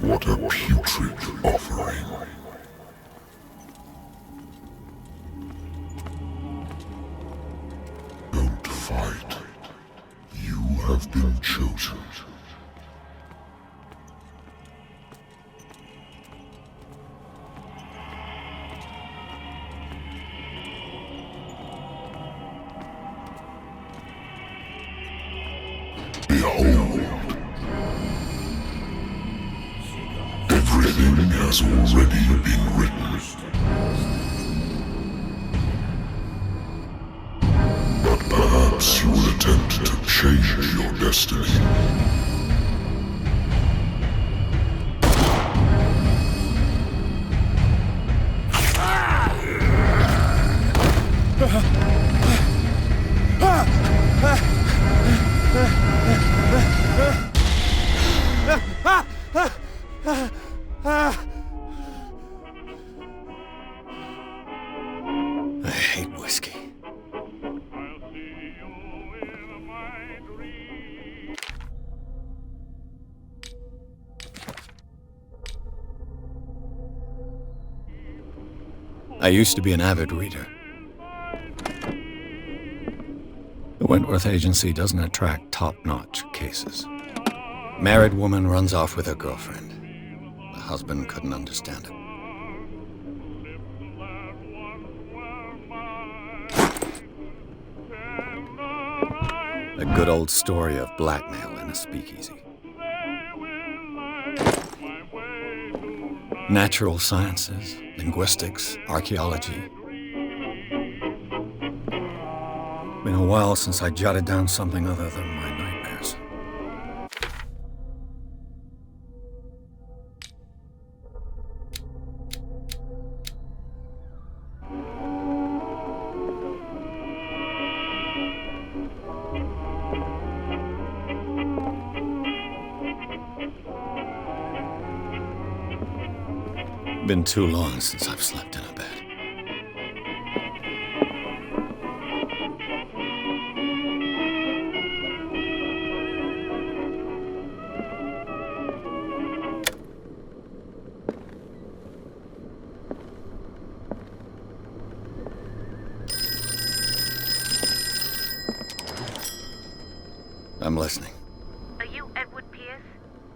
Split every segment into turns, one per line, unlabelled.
What a putrid offering. Don't fight. You have been chosen. Behold. Everything has already been written. But perhaps you will attempt to change your destiny.
I hate whiskey. I used to be an avid reader. The Wentworth Agency doesn't attract top-notch cases. Married woman runs off with her girlfriend. The husband couldn't understand it. A good old story of blackmail in a speakeasy. Natural sciences, linguistics, archaeology. Been a while since I jotted down something other than my nightmares. Been too long since I've slept in a bed. I'm listening.
Are you Edward Pierce,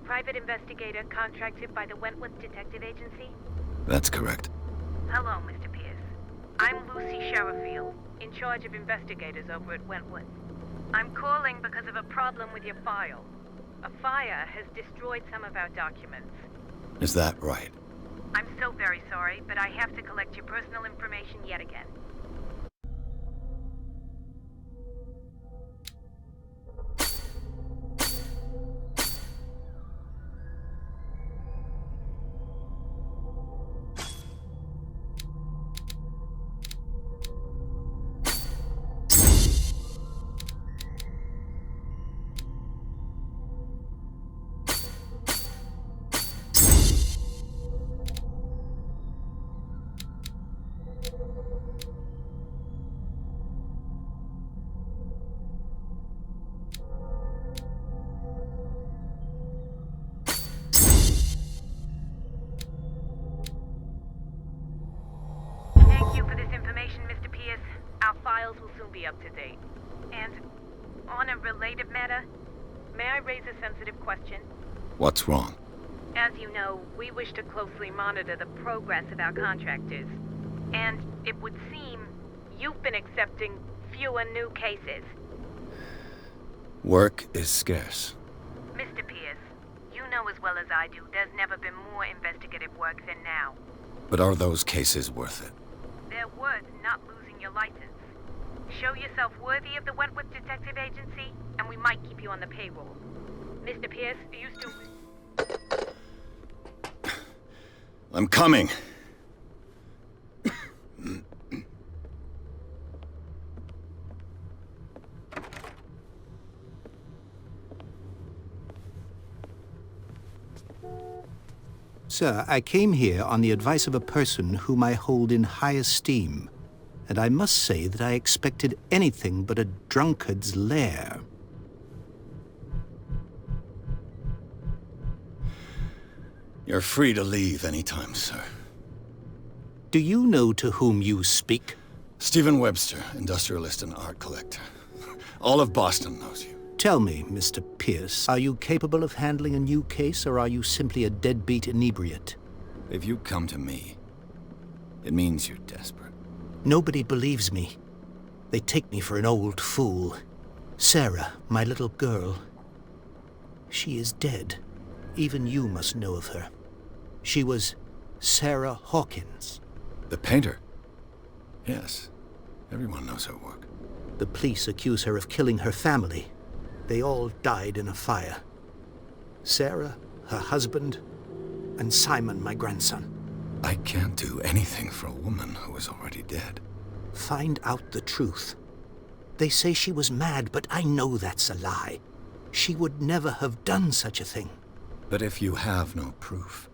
private investigator contracted by the Wentworth Detective Agency?
That's correct.
Hello, Mr. Pierce. I'm Lucy Sherifield, in charge of investigators over at Wentworth. I'm calling because of a problem with your file. A fire has destroyed some of our documents.
Is that right?
I'm so very sorry, but I have to collect your personal information yet again. Thank you for this information, Mr. Pierce. Our files will soon be up to date. And on a related matter, may I raise a sensitive question?
What's wrong?
As you know, we wish to closely monitor the progress of our contractors. And it would seem you've been accepting fewer new cases.
Work is scarce.
Mr. Pierce, you know as well as I do there's never been more investigative work than now.
But are those cases worth it?
They're worth not losing your license. Show yourself worthy of the Wentworth Detective Agency, and we might keep you on the payroll. Mr. Pierce, are you still...
I'm coming.
Sir, I came here on the advice of a person whom I hold in high esteem, and I must say that I expected anything but a drunkard's lair.
You're free to leave anytime, sir.
Do you know to whom you speak?
Stephen Webster, industrialist and art collector. All of Boston knows you.
Tell me, Mr. Pierce, are you capable of handling a new case, or are you simply a deadbeat inebriate?
If you come to me, it means you're desperate.
Nobody believes me. They take me for an old fool. Sarah, my little girl, she is dead. Even you must know of her. She was Sarah Hawkins.
The painter? Yes. Everyone knows her work.
The police accuse her of killing her family. They all died in a fire. Sarah, her husband, and Simon, my grandson.
I can't do anything for a woman who is already dead.
Find out the truth. They say she was mad, but I know that's a lie. She would never have done such a thing.
But if you have no proof...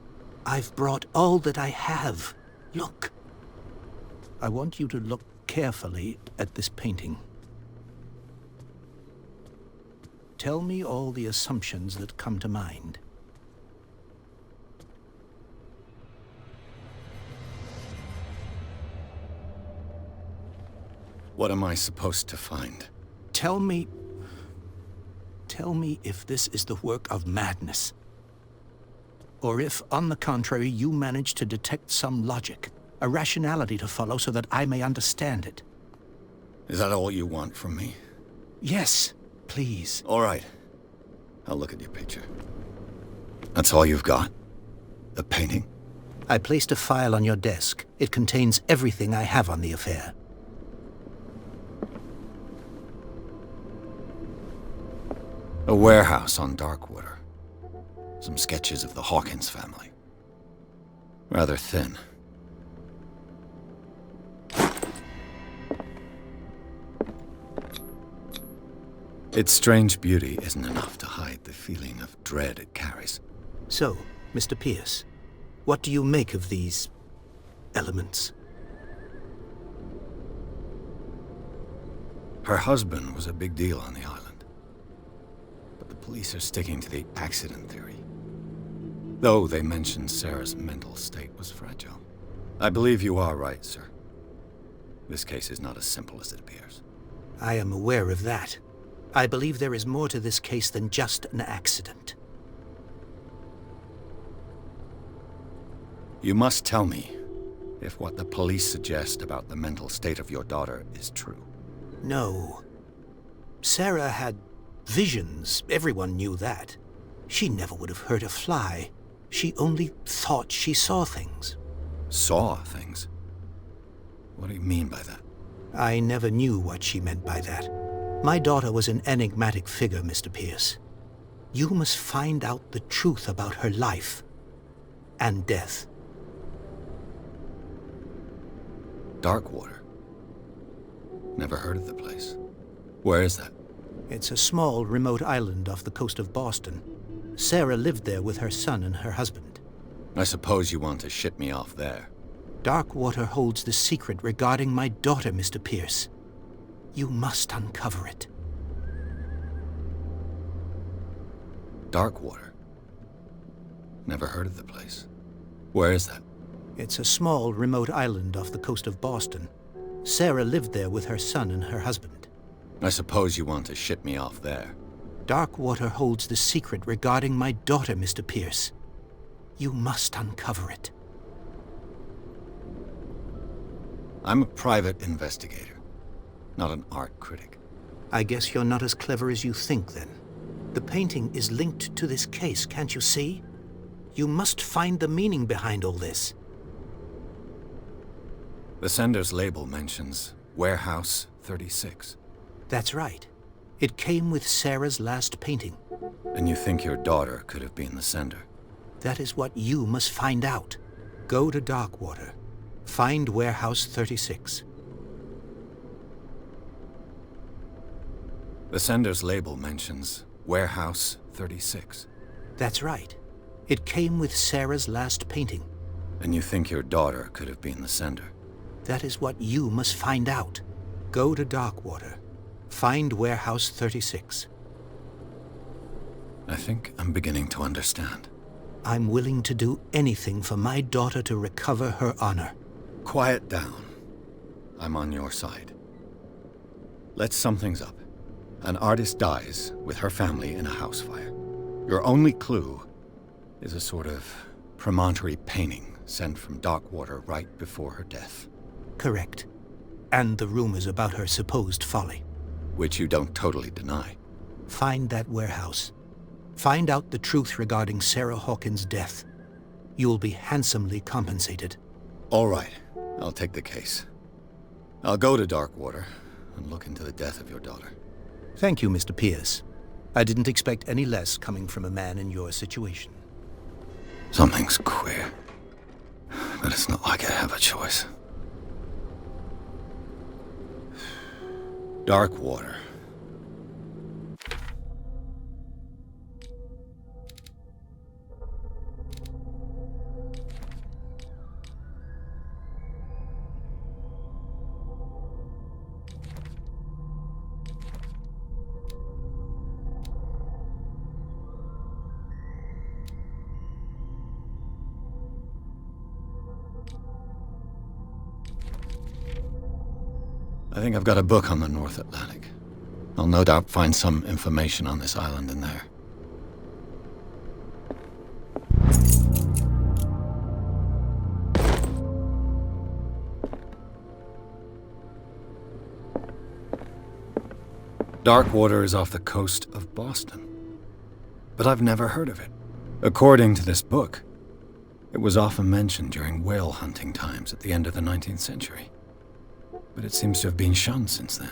I've brought all that I have. Look. I want you to look carefully at this painting. Tell me all the assumptions that come to mind.
What am I supposed to find?
Tell me if this is the work of madness. Or if, on the contrary, you manage to detect some logic, a rationality to follow so that I may understand it.
Is that all you want from me?
Yes, please.
All right. I'll look at your picture. That's all you've got? The painting?
I placed a file on your desk. It contains everything I have on the affair.
A warehouse on Darkwater. Some sketches of the Hawkins family. Rather thin. Its strange beauty isn't enough to hide the feeling of dread it carries.
So, Mr. Pierce, what do you make of these elements?
Her husband was a big deal on the island. But the police are sticking to the accident theory. Though they mentioned Sarah's mental state was fragile. I believe you are right, sir. This case is not as simple as it appears.
I am aware of that. I believe there is more to this case than just an accident.
You must tell me if what the police suggest about the mental state of your daughter is true.
No. Sarah had visions. Everyone knew that. She never would have hurt a fly. She only thought she saw things.
Saw things? What do you mean by that?
I never knew what she meant by that. My daughter was an enigmatic figure, Mr. Pierce. You must find out the truth about her life and death.
Darkwater? Never heard of the place. Where is that?
It's a small, remote island off the coast of Boston. Sarah lived there with her son and her husband.
I suppose you want to ship me off there.
Darkwater holds the secret regarding my daughter, Mr. Pierce. You must uncover it.
Darkwater? Never heard of the place. Where is that?
It's a small, remote island off the coast of Boston. Sarah lived there with her son and her husband.
I suppose you want to ship me off there.
Darkwater holds the secret regarding my daughter, Mr. Pierce. You must uncover it.
I'm a private investigator, not an art critic.
I guess you're not as clever as you think, then. The painting is linked to this case, can't you see? You must find the meaning behind all this.
The sender's label mentions Warehouse 36.
That's right. It came with Sarah's last painting.
And you think your daughter could have been the sender?
That is what you must find out. Go to Darkwater. Find Warehouse 36.
The sender's label mentions Warehouse 36.
That's right. It came with Sarah's last painting.
And you think your daughter could have been the sender?
That is what you must find out. Go to Darkwater. Find Warehouse 36.
I think I'm beginning to understand.
I'm willing to do anything for my daughter to recover her honor.
Quiet down. I'm on your side. Let's sum things up. An artist dies with her family in a house fire. Your only clue is a sort of promontory painting sent from Darkwater right before her death.
Correct. And the rumors about her supposed folly.
Which you don't totally deny.
Find that warehouse. Find out the truth regarding Sarah Hawkins' death. You'll be handsomely compensated.
All right. I'll take the case. I'll go to Darkwater and look into the death of your daughter.
Thank you, Mr. Pierce. I didn't expect any less coming from a man in your situation.
Something's queer. But it's not like I have a choice. Darkwater. I think I've got a book on the North Atlantic. I'll no doubt find some information on this island in there. Darkwater is off the coast of Boston. But I've never heard of it. According to this book, it was often mentioned during whale hunting times at the end of the 19th century. But it seems to have been shunned since then.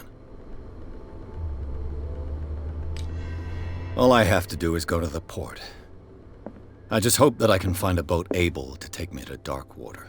All I have to do is go to the port. I just hope that I can find a boat able to take me to Darkwater.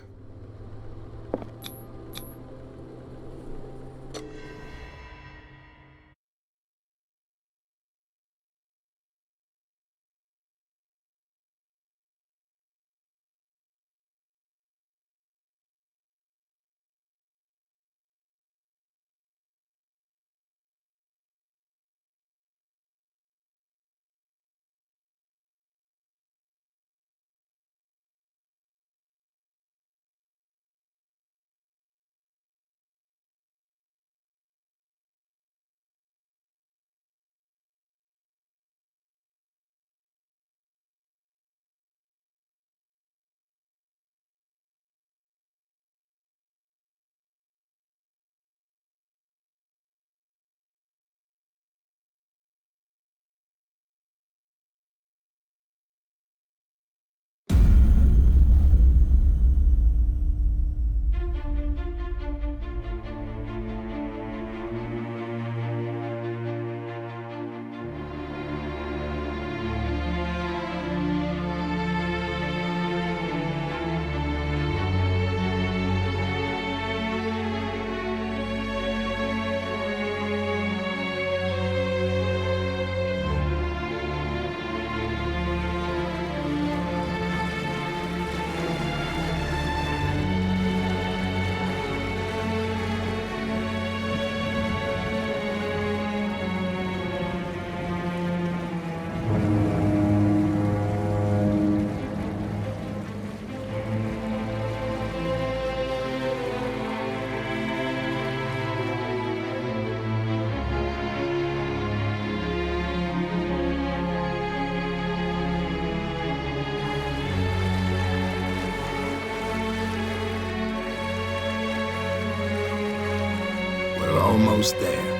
Almost there.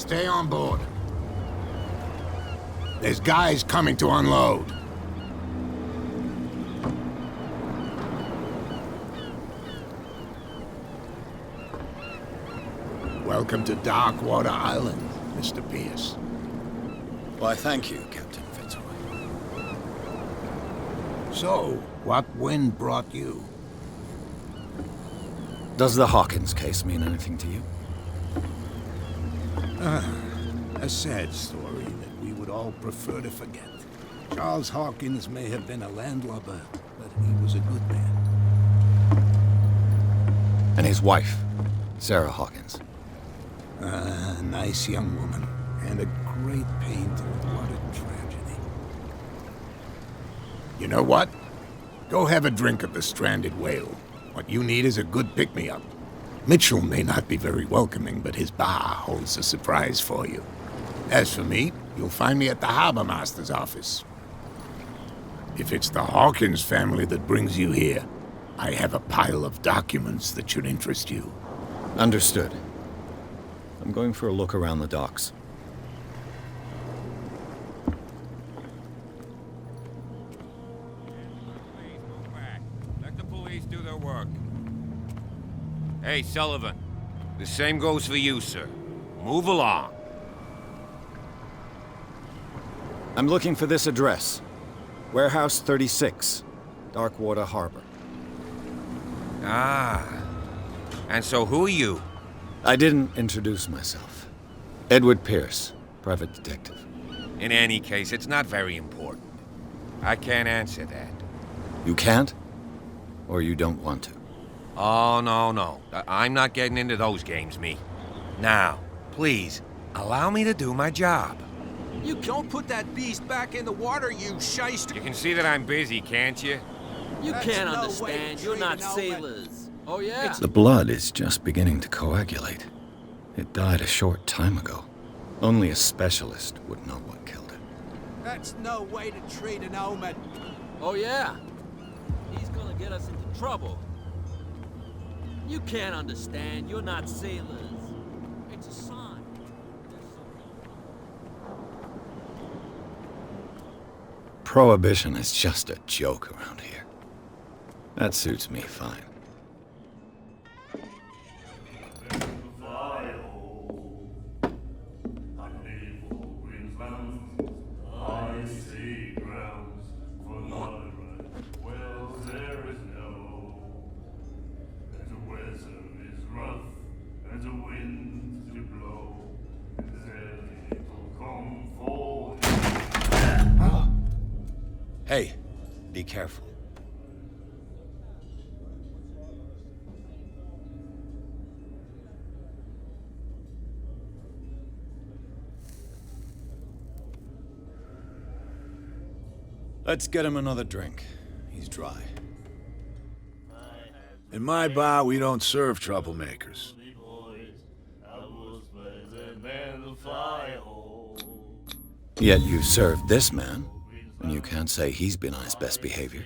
Stay on board. There's guys coming to unload. Welcome to Darkwater Island, Mr. Pierce.
Why, thank you, Captain Fitzroy.
So, what wind brought you?
Does the Hawkins case mean anything to you?
A sad story that we would all prefer to forget. Charles Hawkins may have been a landlubber, but he was a good man.
And his wife, Sarah Hawkins.
A nice young woman, and a great pain to what a tragedy. You know what? Go have a drink at the Stranded Whale. What you need is a good pick-me-up. Mitchell may not be very welcoming, but his bar holds a surprise for you. As for me, you'll find me at the Harbor Master's office. If it's the Hawkins family that brings you here, I have a pile of documents that should interest you.
Understood. I'm going for a look around the docks.
Let the police do their work. Hey, Sullivan. The same goes for you, sir. Move along.
I'm looking for this address. Warehouse 36, Darkwater Harbor.
Ah. And so who are you?
I didn't introduce myself. Edward Pierce, private detective.
In any case, it's not very important. I can't answer that.
You can't? Or you don't want to?
Oh, no. I'm not getting into those games, me. Now, please, allow me to do my job.
You don't put that beast back in the water, you shyster!
You can see that I'm busy, can't you?
You can't
no
understand, you're not sailors. Oh yeah?
The blood is just beginning to coagulate. It died a short time ago. Only a specialist would know what killed it.
That's no way to treat an omen.
Oh yeah? He's gonna get us into trouble. You can't understand, you're not sailors. It's a sign.
Prohibition is just a joke around here. That suits me fine. Hey, be careful. Let's get him another drink. He's dry.
In my bar, we don't serve troublemakers.
Yet you served this man, and you can't say he's been on his best behavior.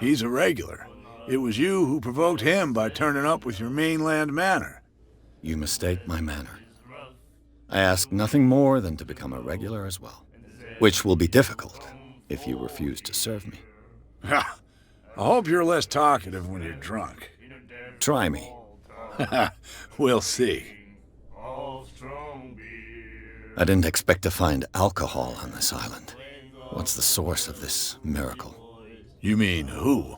He's a regular. It was you who provoked him by turning up with your mainland manner.
You mistake my manner. I ask nothing more than to become a regular as well, which will be difficult if you refuse to serve me.
I hope you're less talkative when you're drunk.
Try me.
We'll see.
I didn't expect to find alcohol on this island. What's the source of this miracle?
You mean who?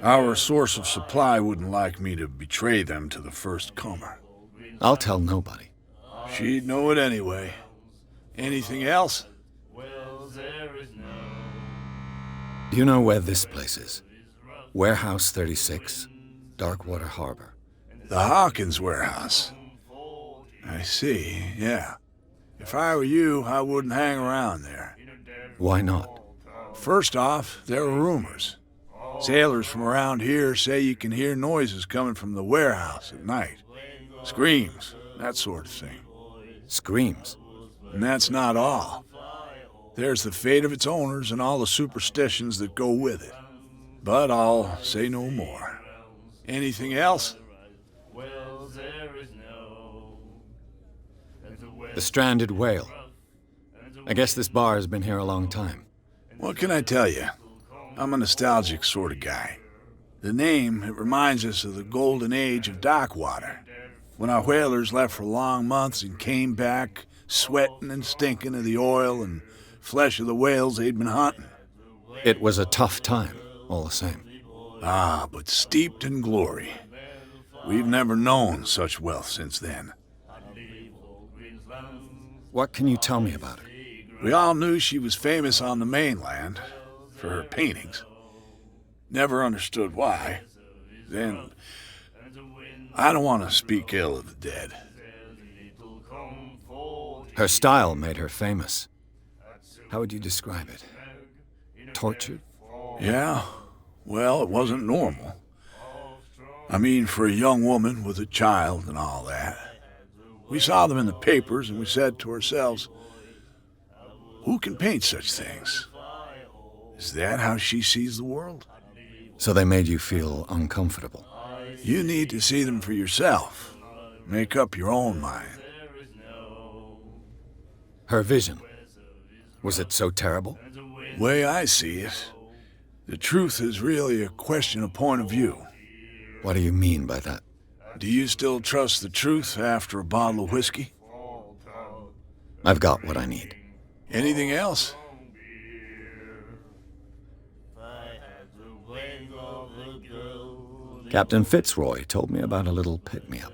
Our source of supply wouldn't like me to betray them to the first comer.
I'll tell nobody.
She'd know it anyway. Anything else?
Do you know where this place is? Warehouse 36, Darkwater Harbor.
The Hawkins warehouse. I see, yeah. If I were you, I wouldn't hang around there.
Why not?
First off, there are rumors. Sailors from around here say you can hear noises coming from the warehouse at night. Screams, that sort of thing.
Screams?
And that's not all. There's the fate of its owners and all the superstitions that go with it. But I'll say no more. Anything else?
The stranded whale. I guess this bar has been here a long time.
What can I tell you? I'm a nostalgic sort of guy. The name, it reminds us of the golden age of dock water, when our whalers left for long months and came back sweating and stinking of the oil and flesh of the whales they'd been hunting.
It was a tough time, all the same.
Ah, but steeped in glory. We've never known such wealth since then.
What can you tell me about her?
We all knew she was famous on the mainland for her paintings. Never understood why. Then, I don't want to speak ill of the dead.
Her style made her famous. How would you describe it? Tortured?
Yeah, well, it wasn't normal. I mean, for a young woman with a child and all that. We saw them in the papers and we said to ourselves, who can paint such things? Is that how she sees the world?
So they made you feel uncomfortable?
You need to see them for yourself. Make up your own mind.
Her vision. Was it so terrible?
Way I see it, the truth is really a question of point of view.
What do you mean by that?
Do you still trust the truth after a bottle of whiskey?
I've got what I need.
Anything else?
Captain Fitzroy told me about a little pick-me-up.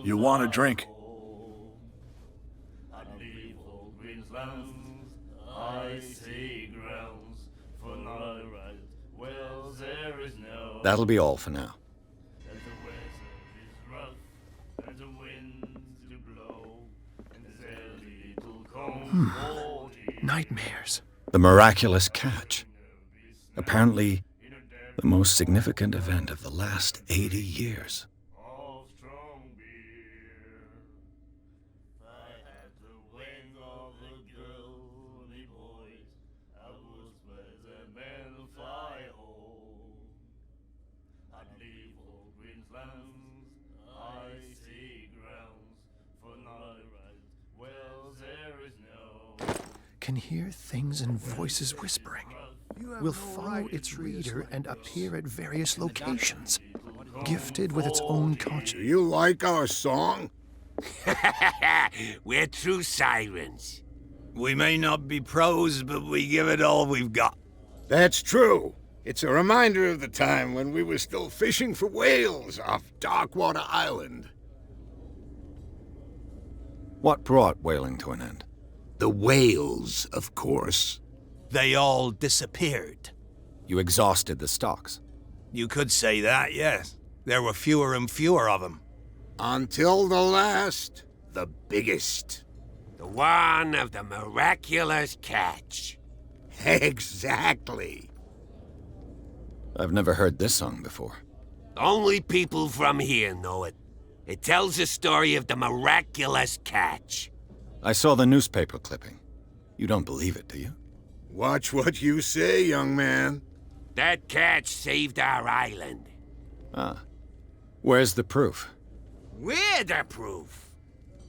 You want a drink?
That'll be all for now.
Nightmares.
The miraculous catch. Apparently, the most significant event of the last 80 years.
Can hear things and voices whispering. Will follow its reader and appear at various locations, gifted with its own conscience.
You like our song?
We're true sirens.
We may not be pros, but we give it all we've got.
That's true. It's a reminder of the time when we were still fishing for whales off Darkwater Island.
What brought whaling to an end?
The whales, of course.
They all disappeared.
You exhausted the stocks.
You could say that, yes. There were fewer and fewer of them.
Until the last, the biggest.
The one of the miraculous catch.
Exactly.
I've never heard this song before.
Only people from here know it. It tells the story of the miraculous catch.
I saw the newspaper clipping. You don't believe it, do you?
Watch what you say, young man.
That catch saved our island.
Ah. Where's the proof?
We're the proof.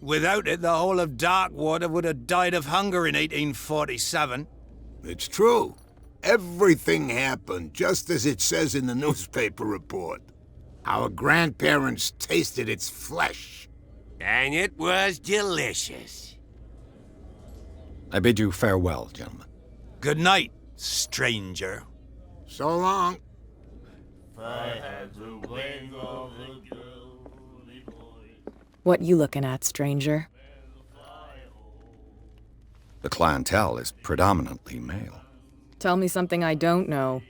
Without it, the whole of Darkwater would have died of hunger in 1847.
It's true. Everything happened just as it says in the newspaper report. Our grandparents tasted its flesh.
And it was delicious.
I bid you farewell, gentlemen.
Good night, stranger.
So long.
What you looking at, stranger?
The clientele is predominantly male.
Tell me something I don't know.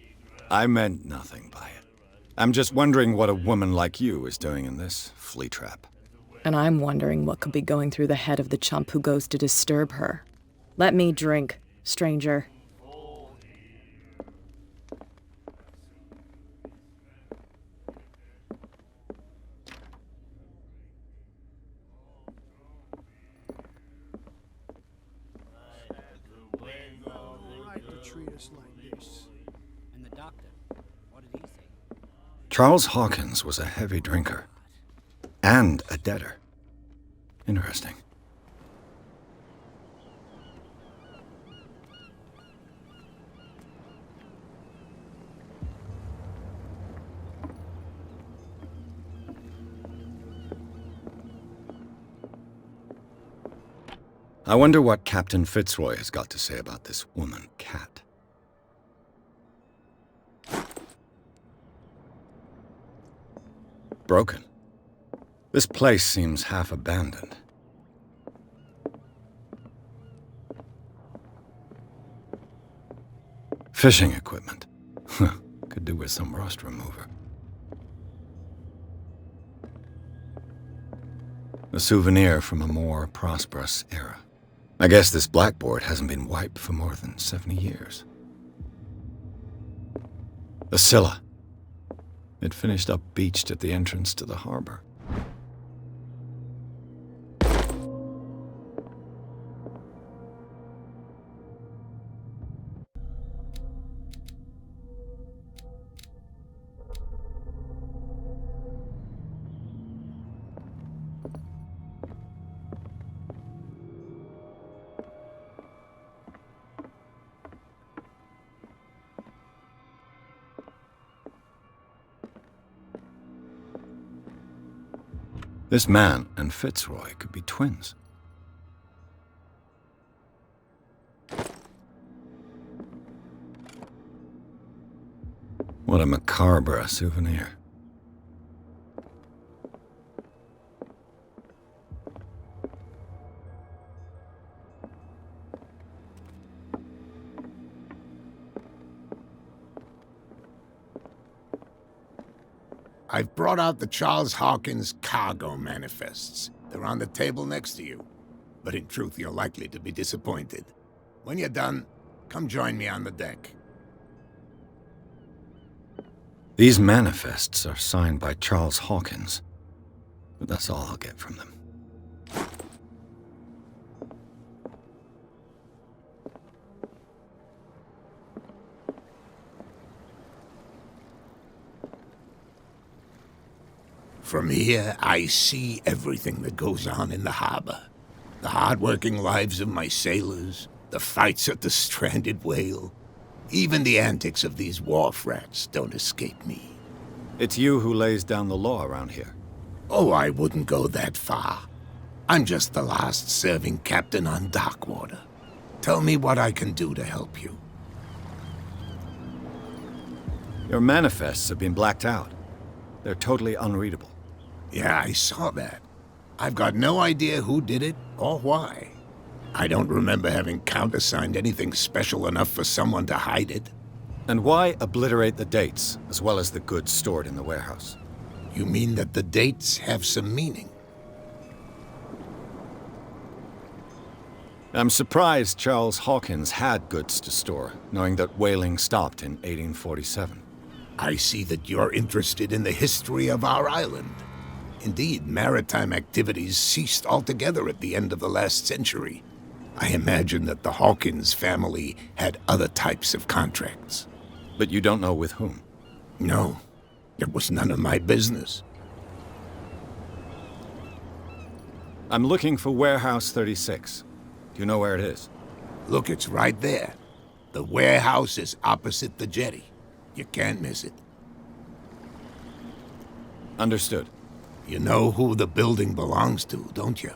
I meant nothing by it. I'm just wondering what a woman like you is doing in this flea trap.
And I'm wondering what could be going through the head of the chump who goes to disturb her. Let me drink, stranger.
Charles Hawkins was a heavy drinker. And a debtor. Interesting. I wonder what Captain Fitzroy has got to say about this woman, Cat. Broken. This place seems half abandoned. Fishing equipment. Could do with some rust remover. A souvenir from a more prosperous era. I guess this blackboard hasn't been wiped for more than 70 years. The Scylla. It finished up beached at the entrance to the harbor. This man and Fitzroy could be twins. What a macabre souvenir.
I've brought out the Charles Hawkins cargo manifests. They're on the table next to you. But in truth, you're likely to be disappointed. When you're done, come join me on the deck.
These manifests are signed by Charles Hawkins, but that's all I'll get from them.
From here, I see everything that goes on in the harbor. The hard-working lives of my sailors, the fights at the stranded whale. Even the antics of these wharf rats don't escape me.
It's you who lays down the law around here.
Oh, I wouldn't go that far. I'm just the last serving captain on Darkwater. Tell me what I can do to help you.
Your manifests have been blacked out. They're totally unreadable.
Yeah, I saw that. I've got no idea who did it or why. I don't remember having countersigned anything special enough for someone to hide it.
And why obliterate the dates, as well as the goods stored in the warehouse?
You mean that the dates have some meaning?
I'm surprised Charles Hawkins had goods to store, knowing that whaling stopped in 1847.
I see that you're interested in the history of our island. Indeed, maritime activities ceased altogether at the end of the last century. I imagine that the Hawkins family had other types of contracts.
But you don't know with whom?
No, it was none of my business.
I'm looking for Warehouse 36. Do you know where it is?
Look, it's right there. The warehouse is opposite the jetty. You can't miss it.
Understood.
You know who the building belongs to, don't you?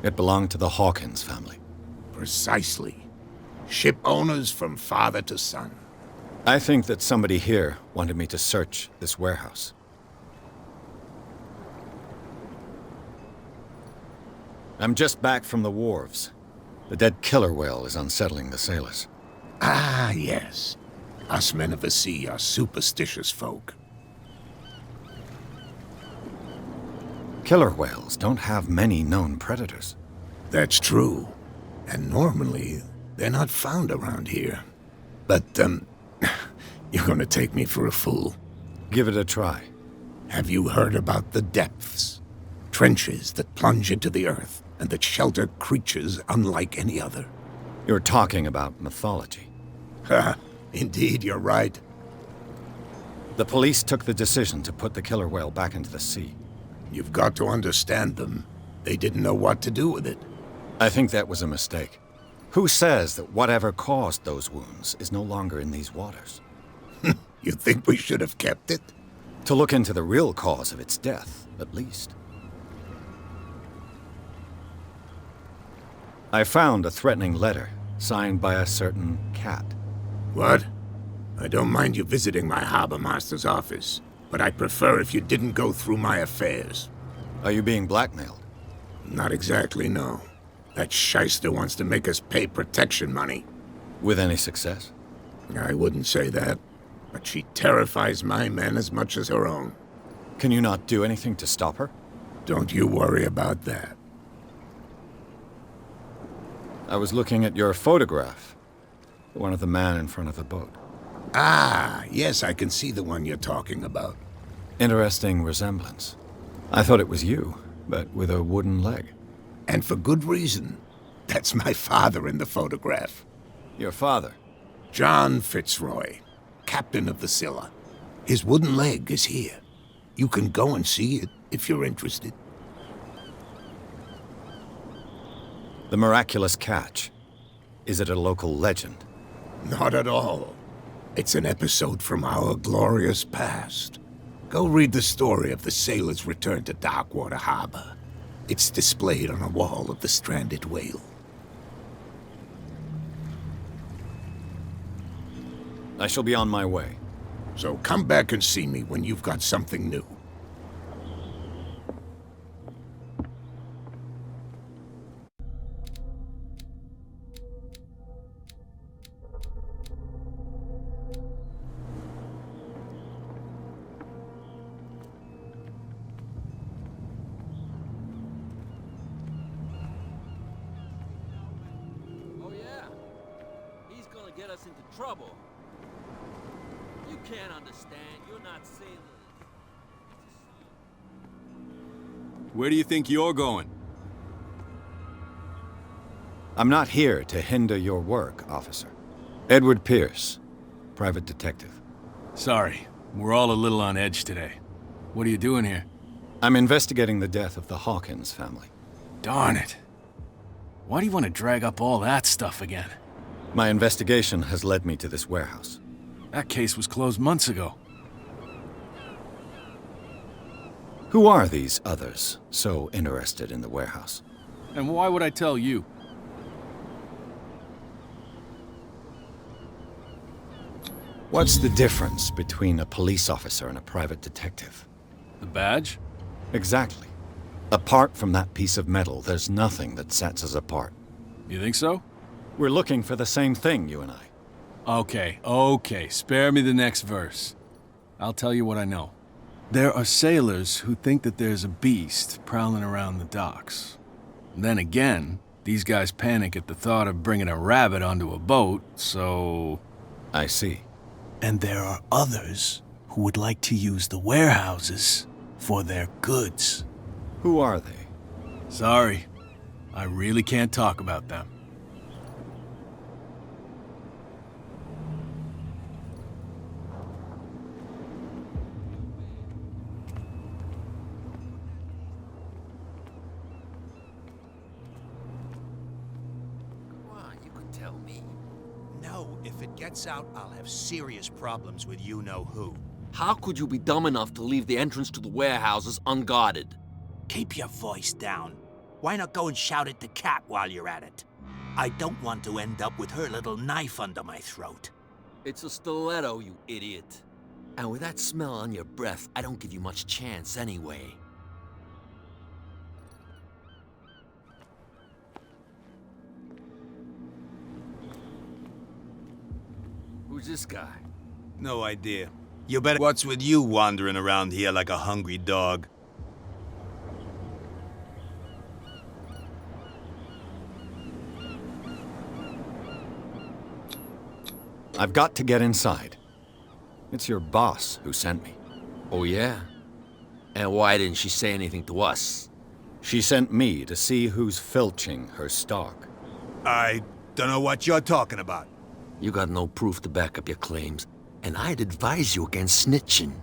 It belonged to the Hawkins family.
Precisely. Ship owners from father to son.
I think that somebody here wanted me to search this warehouse. I'm just back from the wharves. The dead killer whale is unsettling the sailors.
Ah, yes. Us men of the sea are superstitious folk.
Killer whales don't have many known predators.
That's true. And normally, they're not found around here. But, you're gonna take me for a fool.
Give it a try.
Have you heard about the depths? Trenches that plunge into the earth and that shelter creatures unlike any other.
You're talking about mythology.
Ha! Indeed, you're right.
The police took the decision to put the killer whale back into the sea.
You've got to understand them. They didn't know what to do with it.
I think that was a mistake. Who says that whatever caused those wounds is no longer in these waters?
You think we should have kept it?
To look into the real cause of its death, at least. I found a threatening letter, signed by a certain cat.
What? I don't mind you visiting my harbor master's office, but I'd prefer if you didn't go through my affairs.
Are you being blackmailed?
Not exactly, no. That shyster wants to make us pay protection money.
With any success?
I wouldn't say that, but she terrifies my men as much as her own.
Can you not do anything to stop her?
Don't you worry about that.
I was looking at your photograph. The one of the man in front of the boat.
Ah, yes, I can see the one you're talking about.
Interesting resemblance. I thought it was you, but with a wooden leg.
And for good reason. That's my father in the photograph.
Your father?
John Fitzroy, captain of the Scylla. His wooden leg is here. You can go and see it if you're interested.
The miraculous catch. Is it a local legend?
Not at all. It's an episode from our glorious past. Go read the story of the sailor's return to Darkwater Harbor. It's displayed on a wall of the stranded whale.
I shall be on my way.
So come back and see me when you've got something new.
Oh yeah? He's gonna get us into trouble. You can't understand. You're not sailors.
Where do you think you're going?
I'm not here to hinder your work, officer. Edward Pierce, private detective.
Sorry, we're all a little on edge today. What are you doing here?
I'm investigating the death of the Hawkins family.
Darn it. Why do you want to drag up all that stuff again?
My investigation has led me to this warehouse.
That case was closed months ago.
Who are these others so interested in the warehouse?
And why would I tell you?
What's the difference between a police officer and a private detective?
The badge?
Exactly. Apart from that piece of metal, there's nothing that sets us apart.
You think so?
We're looking for the same thing, you and I.
Okay, spare me the next verse. I'll tell you what I know. There are sailors who think that there's a beast prowling around the docks. Then again, these guys panic at the thought of bringing a rabbit onto a boat, so...
I see.
And there are others who would like to use the warehouses for their goods.
Who are they?
Sorry, I really can't talk about them.
No, if it gets out, I'll have serious problems with you-know-who.
How could you be dumb enough to leave the entrance to the warehouses unguarded?
Keep your voice down. Why not go and shout at the cat while you're at it? I don't want to end up with her little knife under my throat.
It's a stiletto, you idiot. And with that smell on your breath, I don't give you much chance anyway. Who's this guy?
No idea. You better... What's with you wandering around here like a hungry dog?
I've got to get inside. It's your boss who sent me.
Oh, yeah? And why didn't she say anything to us?
She sent me to see who's filching her stock.
I don't know what you're talking about.
You got no proof to back up your claims, and I'd advise you against snitching.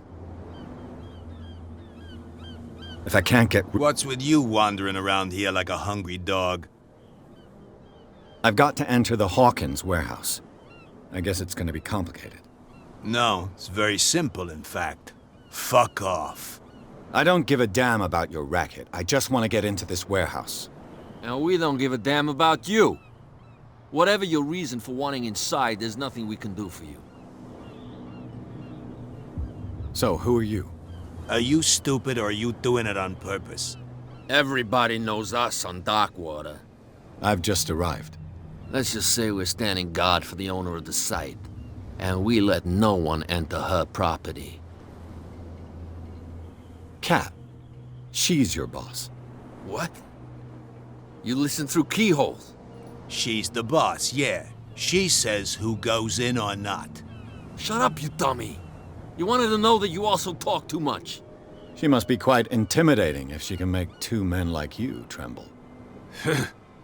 If I can't get...
What's with you wandering around here like a hungry dog?
I've got to enter the Hawkins warehouse. I guess it's going to be complicated.
No, it's very simple, in fact. Fuck off.
I don't give a damn about your racket. I just want to get into this warehouse.
And we don't give a damn about you. Whatever your reason for wanting inside, there's nothing we can do for you.
So, who are you?
Are you stupid or are you doing it on purpose?
Everybody knows us on Darkwater.
I've just arrived.
Let's just say we're standing guard for the owner of the site. And we let no one enter her property.
Cat. She's your boss.
What? You listen through keyholes?
She's the boss, yeah. She says who goes in or not.
Shut up, you dummy. You wanted to know that you also talk too much.
She must be quite intimidating if she can make two men like you tremble.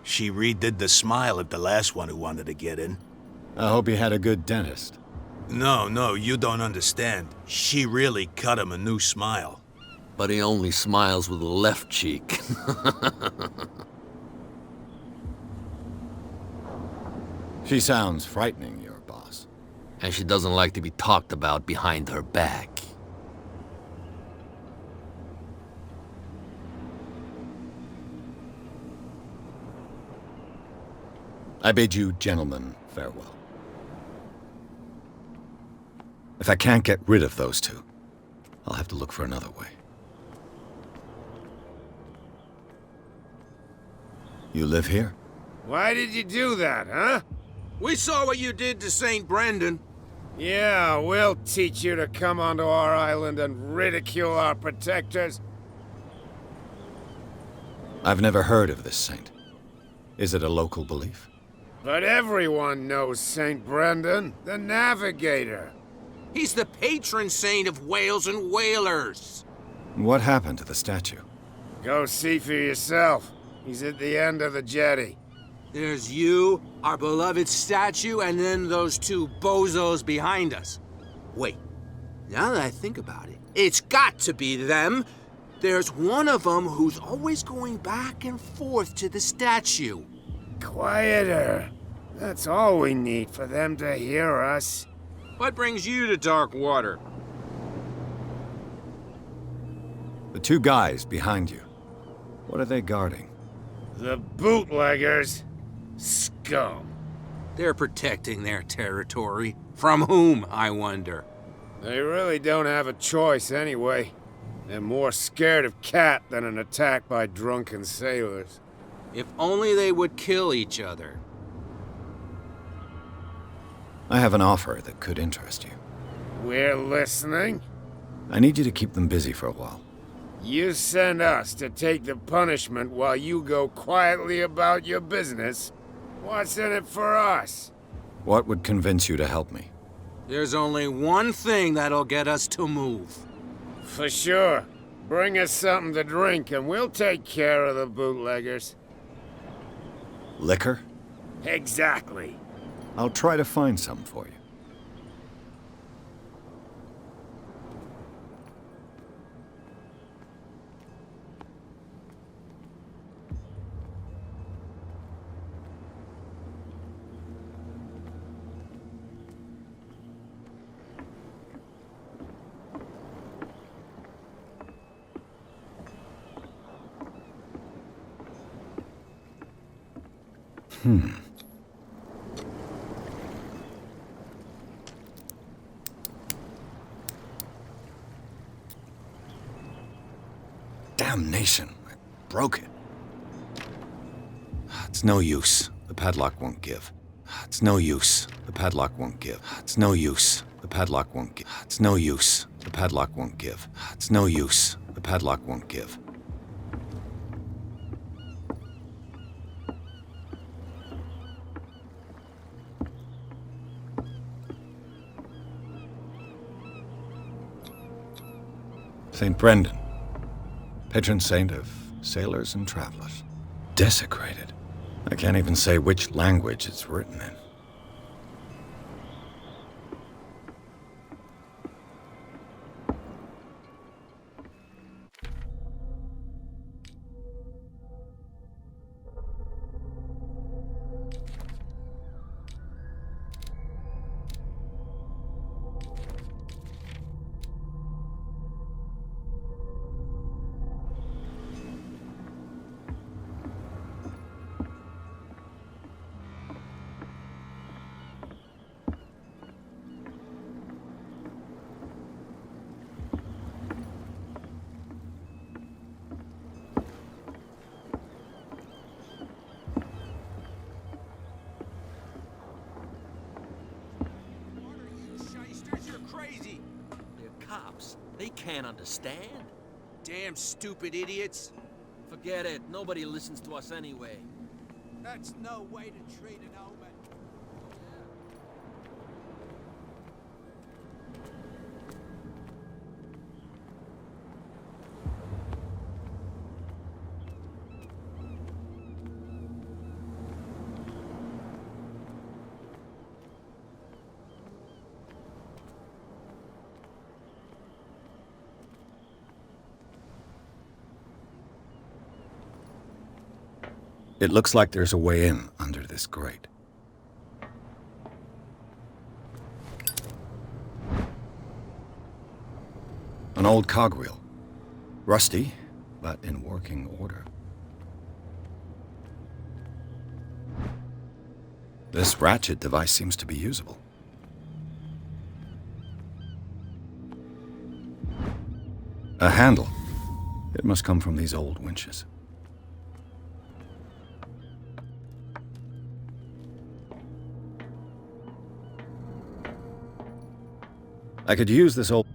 She redid the smile at the last one who wanted to get in.
I hope you had a good dentist.
No, you don't understand. She really cut him a new smile.
But he only smiles with the left cheek.
She sounds frightening, your boss.
And she doesn't like to be talked about behind her back.
I bid you gentlemen farewell. If I can't get rid of those two, I'll have to look for another way. You live here?
Why did you do that, huh?
We saw what you did to St. Brendan.
Yeah, we'll teach you to come onto our island and ridicule our protectors.
I've never heard of this saint. Is it a local belief?
But everyone knows St. Brendan, the navigator.
He's the patron saint of whales and whalers.
What happened to the statue?
Go see for yourself. He's at the end of the jetty.
There's you, our beloved statue, and then those two bozos behind us. Wait, now that I think about it, it's got to be them. There's one of them who's always going back and forth to the statue.
Quieter. That's all we need for them to hear us.
What brings you to Darkwater?
The two guys behind you. What are they guarding?
The bootleggers. Scum.
They're protecting their territory. From whom, I wonder?
They really don't have a choice anyway. They're more scared of Cat than an attack by drunken sailors.
If only they would kill each other.
I have an offer that could interest you.
We're listening.
I need you to keep them busy for a while.
You send us to take the punishment while you go quietly about your business. What's in it for us?
What would convince you to help me?
There's only one thing that'll get us to move.
For sure. Bring us something to drink and we'll take care of the bootleggers.
Liquor?
Exactly.
I'll try to find some for you. Damnation. I broke it. It's no use. The padlock won't give. It's no use. The padlock won't give. It's no use. The padlock won't give. It's no use. The padlock won't give. It's no use. The padlock won't give. St. Brendan, patron saint of sailors and travelers. Desecrated. I can't even say which language it's written in.
cops. They can't understand.
Damn stupid idiots.
Forget it. Nobody listens to us anyway.
That's no way to treat an omen.
It looks like there's a way in under this grate. An old cogwheel. Rusty, but in working order. This ratchet device seems to be usable. A handle. It must come from these old winches. I could use this old...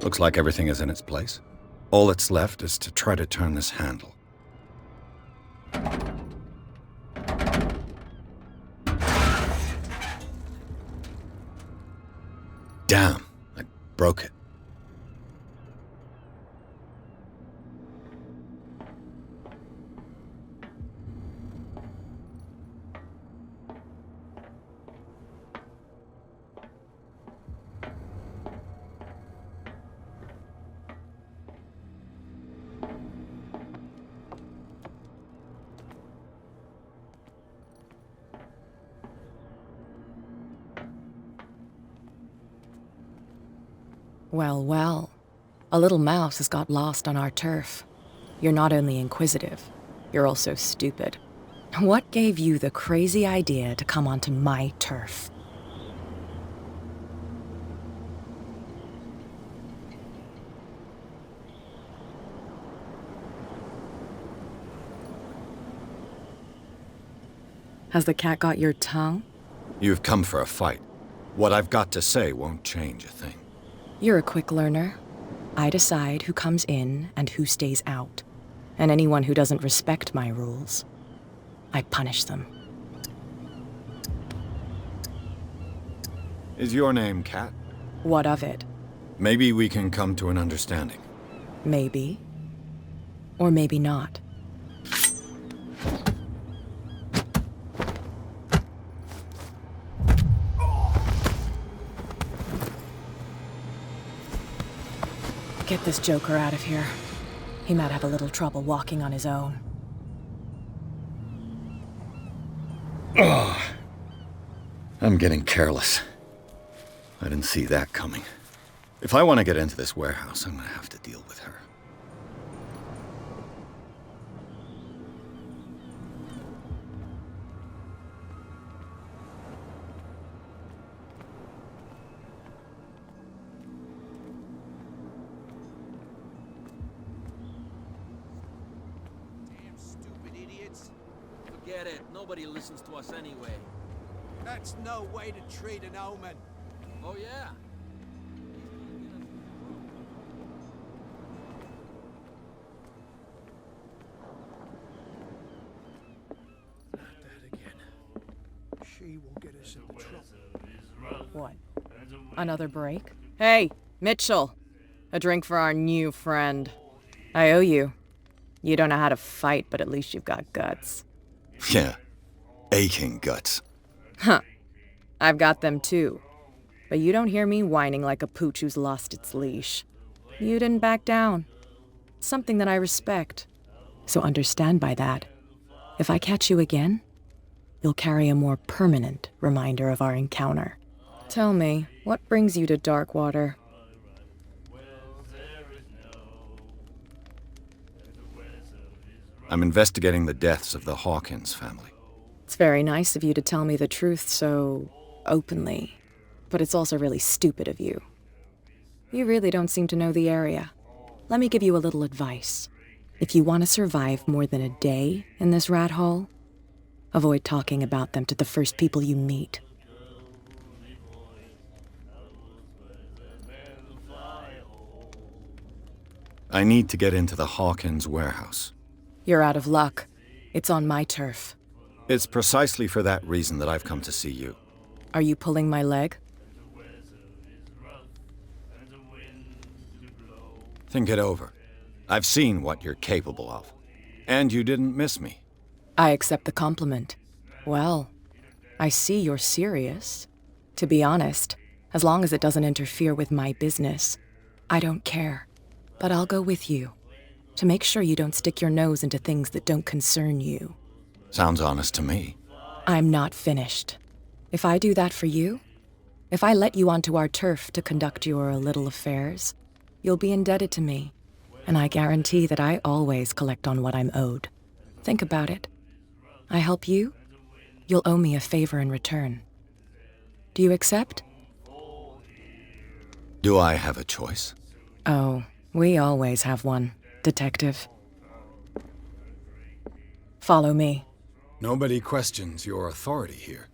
Looks like everything is in its place. All that's left is to try to turn this handle. Damn, I broke it.
Well, well. A little mouse has got lost on our turf. You're not only inquisitive, you're also stupid. What gave you the crazy idea to come onto my turf? Has the cat got your tongue?
You've come for a fight. What I've got to say won't change a thing.
You're a quick learner. I decide who comes in and who stays out. And anyone who doesn't respect my rules, I punish them.
Is your name Cat?
What of it?
Maybe we can come to an understanding.
Maybe. Or maybe not. Get this joker out of here. He might have a little trouble walking on his own.
Oh, I'm getting careless. I didn't see that coming. If I want to get into this warehouse, I'm going to have to deal with her.
Forget it. Nobody listens to us anyway.
That's no way to treat an omen.
Oh, yeah.
That again. She will get us into trouble.
What? Another break? Hey, Mitchell! A drink for our new friend. I owe you. You don't know how to fight, but at least you've got guts.
Yeah, aching guts.
Huh. I've got them too. But you don't hear me whining like a pooch who's lost its leash. You didn't back down. Something that I respect. So understand by that, if I catch you again, you'll carry a more permanent reminder of our encounter. Tell me, what brings you to Darkwater?
I'm investigating the deaths of the Hawkins family.
It's very nice of you to tell me the truth so openly, but it's also really stupid of you. You really don't seem to know the area. Let me give you a little advice. If you want to survive more than a day in this rat hole, Avoid talking about them to the first people you meet.
I need to get into the Hawkins warehouse.
You're out of luck. It's on my turf.
It's precisely for that reason that I've come to see you.
Are you pulling my leg?
Think it over. I've seen what you're capable of. And you didn't miss me.
I accept the compliment. Well, I see you're serious. To be honest, as long as it doesn't interfere with my business, I don't care. But I'll go with you, to make sure you don't stick your nose into things that don't concern you.
Sounds honest to me.
I'm not finished. If I do that for you, if I let you onto our turf to conduct your little affairs, you'll be indebted to me, and I guarantee that I always collect on what I'm owed. Think about it. I help you, you'll owe me a favor in return. Do you accept?
Do I have a choice?
Oh, we always have one, Detective. Follow me.
Nobody questions your authority here.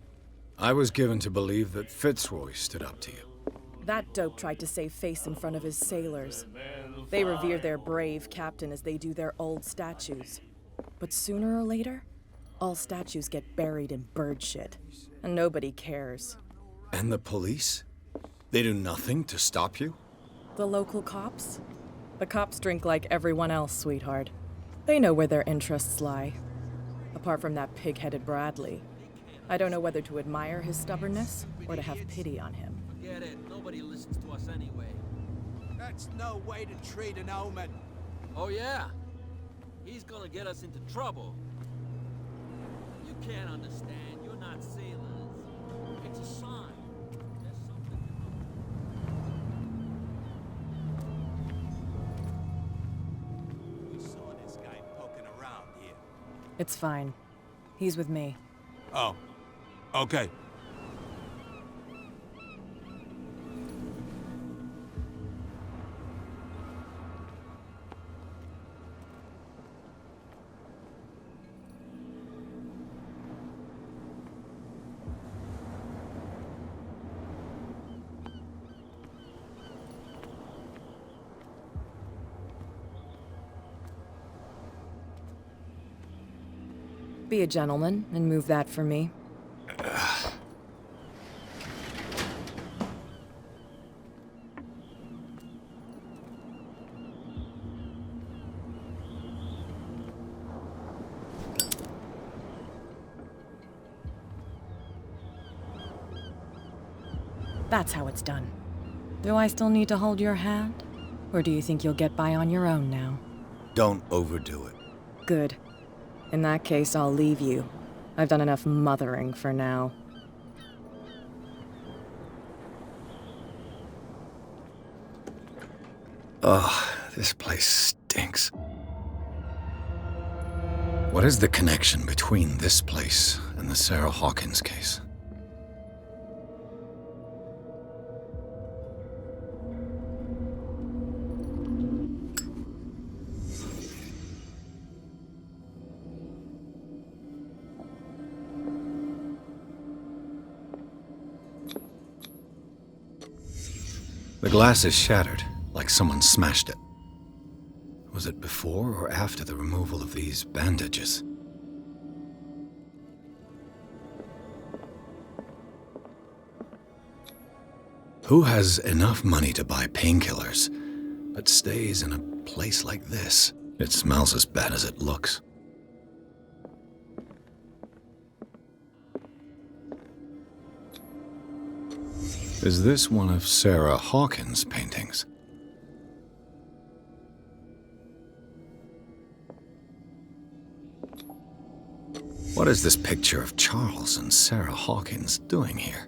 I was given to believe that Fitzroy stood up to you.
That dope tried to save face in front of his sailors. They revere their brave captain as they do their old statues. But sooner or later, all statues get buried in bird shit, and nobody cares.
And the police? They do nothing to stop you?
The local cops? The cops drink like everyone else, sweetheart. They know where their interests lie. Apart from that pig-headed Bradley, I don't know whether to admire his stubbornness or to have pity on him.
Forget it. Nobody listens to us anyway.
That's no way to treat an omen.
Oh, yeah? He's gonna get us into trouble. You can't understand. You're not sailors. It's a sign. There's something wrong.
We saw this guy poking around here.
It's fine. He's with me.
Oh, okay.
Be a gentleman and move that for me. That's how it's done. Do I still need to hold your hand? Or do you think you'll get by on your own now?
Don't overdo it.
Good. In that case, I'll leave you. I've done enough mothering for now.
Ugh, this place stinks. What is the connection between this place and the Sarah Hawkins case? The glass is shattered, like someone smashed it. Was it before or after the removal of these bandages? Who has enough money to buy painkillers, but stays in a place like this? It smells as bad as it looks. Is this one of Sarah Hawkins' paintings? What is this picture of Charles and Sarah Hawkins doing here?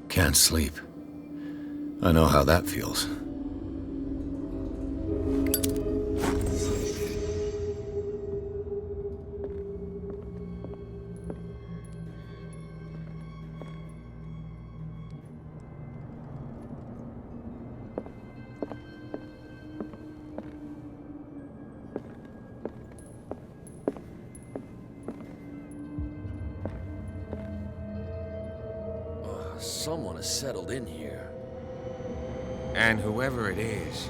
Can't sleep. I know how that feels.
someone has settled in here.
And whoever it is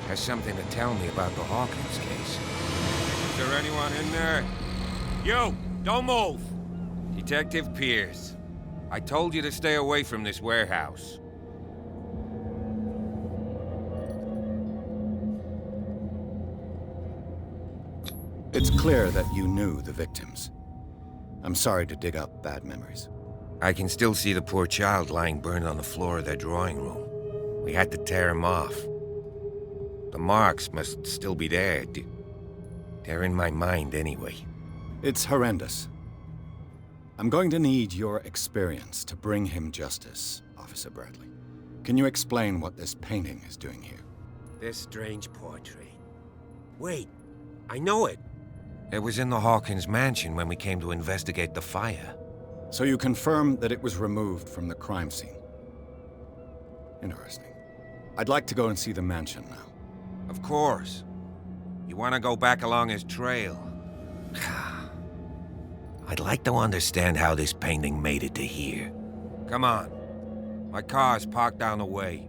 has something to tell me about the Hawkins case. Is there anyone in there? You! Don't move! Detective Pierce. I told you to stay away from this warehouse.
It's clear that you knew the victims. I'm sorry to dig up bad memories.
I can still see the poor child lying burned on the floor of their drawing room. We had to tear him off. The marks must still be there. They're in my mind anyway.
It's horrendous. I'm going to need your experience to bring him justice, Officer Bradley. Can you explain what this painting is doing here?
This strange portrait. Wait, I know it.
It was in the Hawkins mansion when we came to investigate the fire.
So you confirm that it was removed from the crime scene? Interesting. I'd like to go and see the mansion now.
Of course. You want to go back along his trail? I'd like to understand how this painting made it to here. Come on. My car's parked down the way.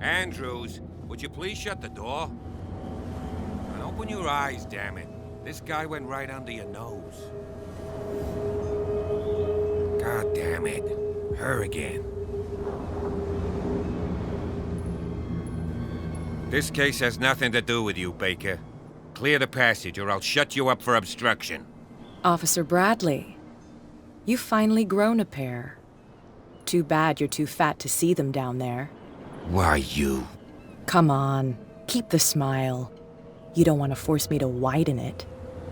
Andrews, would you please shut the door? And open your eyes, damn it. This guy went right under your nose. God damn it. Her again. This case has nothing to do with you, Baker. Clear the passage or I'll shut you up for obstruction.
Officer Bradley, you've finally grown a pair. Too bad you're too fat to see them down there.
Why, you?
Come on, keep the smile. You don't want to force me to widen it.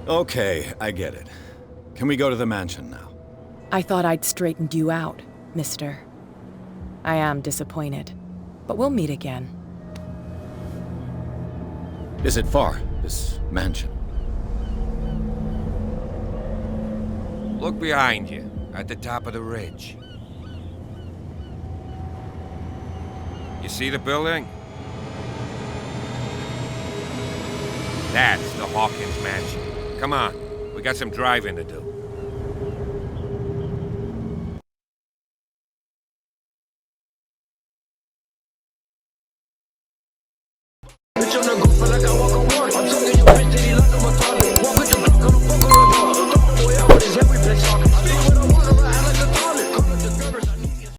Okay, I get it. Can we go to the mansion now?
I thought I'd straightened you out, mister. I am disappointed, but we'll meet again.
Is it far, this mansion?
Look behind you, at the top of the ridge. You see the building? That's the Hawkins mansion. Come on, we got some driving to do.
Bitch, I'm the goof, feel like I walk on water.